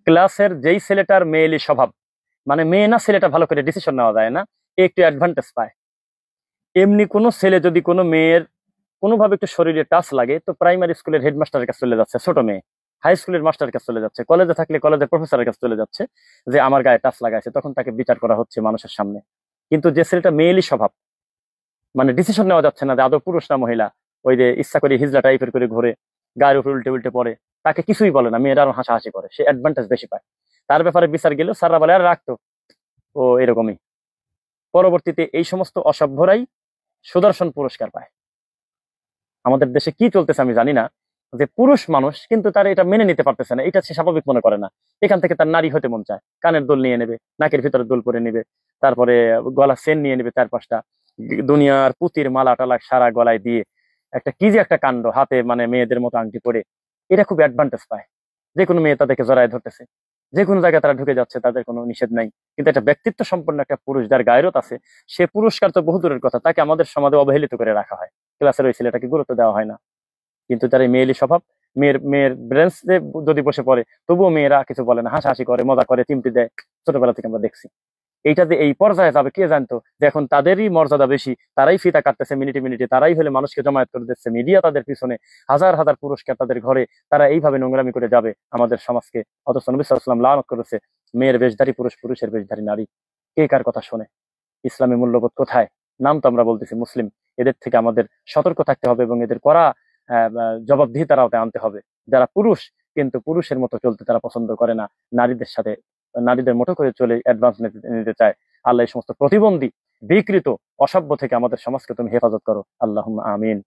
ক্লাসের যেই ছেলেটার মেয়েলি স্বভাব, মানে মেয়ে না ছেলেটা ভালো করে ডিসিশন নেওয়া যায় না, এ একটু অ্যাডভান্টেজ পায়। এমনি কোনো ছেলে যদি কোনো মেয়ের কোনোভাবে একটু শরীরে টাচ লাগে, তো প্রাইমারি স্কুলের হেডমাস্টারের কাছে চলে যাচ্ছে ছোট মেয়ে, হাই স্কুলের মাস্টারের কাছে চলে যাচ্ছে, কলেজে থাকলে কলেজের প্রফেসরের কাছে চলে যাচ্ছে যে আমার গায়ে টাচ লাগাইছে, তখন তাকে বিচার করা হচ্ছে মানুষের সামনে। কিন্তু যে ছেলেটা মেয়েলি স্বভাব, মানে ডিসিশন নেওয়া যাচ্ছে না যে আদৌ পুরুষ না মহিলা, ওই যে ইচ্ছা করে হিজলা টাইপের করে ঘুরে, গায়ের উপর উল্টে উল্টে পড়ে, তাকে কিছুই বলে না, মেয়েরা আরো হাসাহাসি করে, সে অ্যাডভান্টেজ বেশি পায়। তার ব্যাপারে বিচার গেলেও স্যাররা বলে আর রাখতো, ও এরকমই। পরবর্তীতে এই সমস্ত অসভ্যরাই সুদর্শন পুরস্কার পায়। আমাদের দেশে কি চলতেছে আমি জানি না, যে পুরুষ মানুষ কিন্তু তার এটা মেনে নিতে পারতেছে না, এটা সে স্বাভাবিক মনে করে না। এখান থেকে তার নারী হতে মন চায়, কানের দুল নিয়ে নেবে, নাকের ভিতরে দুল পরে নেবে, তারপরে গলা চেন নিয়ে নেবে 4-5টা, দুনিয়ার পুতির মালা টালা সারা গলায় দিয়ে একটা কি যে একটা কাণ্ড, হাতে মানে মেয়েদের মতো আংটি পরে, এটা খুব অ্যাডভান্টেজ পায়। যে কোনো মেয়ে তাদেরকে জড়ায় ধরতেছে, যে কোনো জায়গায় তারা ঢুকে যাচ্ছে, তাদের কোনো নিষেধ নাই। কিন্তু একটা ব্যক্তিত্ব সম্পন্ন একটা পুরুষ যার গায়রত আছে, সে পুরস্কার তো বহু দূরের কথা, তাকে আমাদের সমাজে অবহেলিত করে রাখা হয়, ক্লাসের ওই ছেলেটাকে গুরুত্ব দেওয়া হয় না। কিন্তু তার এই মেয়েলি স্বভাব, মেয়ের মেয়ের ব্রেন্স যদি বসে পড়ে, তবুও মেয়েরা কিছু বলে না, হাসাহাসি করে, মজা করে, চিমটি দেয়। ছোটবেলা থেকে আমরা দেখছি। এইটা যে এই পর্যায়ে যাবে কে জানতো, যে এখন তাদেরই মর্যাদা বেশি, তারাই ফিতা কাটতেছে মিনিটে মিনিটে, তারাই হলে মানুষকে জমায়েত করে দিচ্ছে, মিডিয়া তাদের পিছনে, হাজার হাজার পুরস্কার তাদের ঘরে, তারা এইভাবে নোংরামি করে যাবে আমাদের সমাজকে। অথচ নবী সাল্লাল্লাহু আলাইহি ওয়াসাল্লাম লানত করেছে মেয়ের বেশধারী পুরুষ, পুরুষের বেশধারী নারী। কে কার কথা শোনে? ইসলামী মূল্যবোধ কোথায়? নাম তো আমরা বলতেছি মুসলিম, এদের থেকে আমাদের সতর্ক থাকতে হবে এবং এদের কড়া জবাবদিহি তারা আনতে হবে। যারা পুরুষ কিন্তু পুরুষের মতো চলতে তারা পছন্দ করে না, নারীদের সাথে নারীদের মতো করে চলে অ্যাডভান্স নিতে নিতে চায়। আল্লাহ এই সমস্ত প্রতিবন্ধী, বিকৃত, অসভ্য থেকে আমাদের সমাজকে তুমি হেফাজত করো, আল্লাহুম্মা আমিন।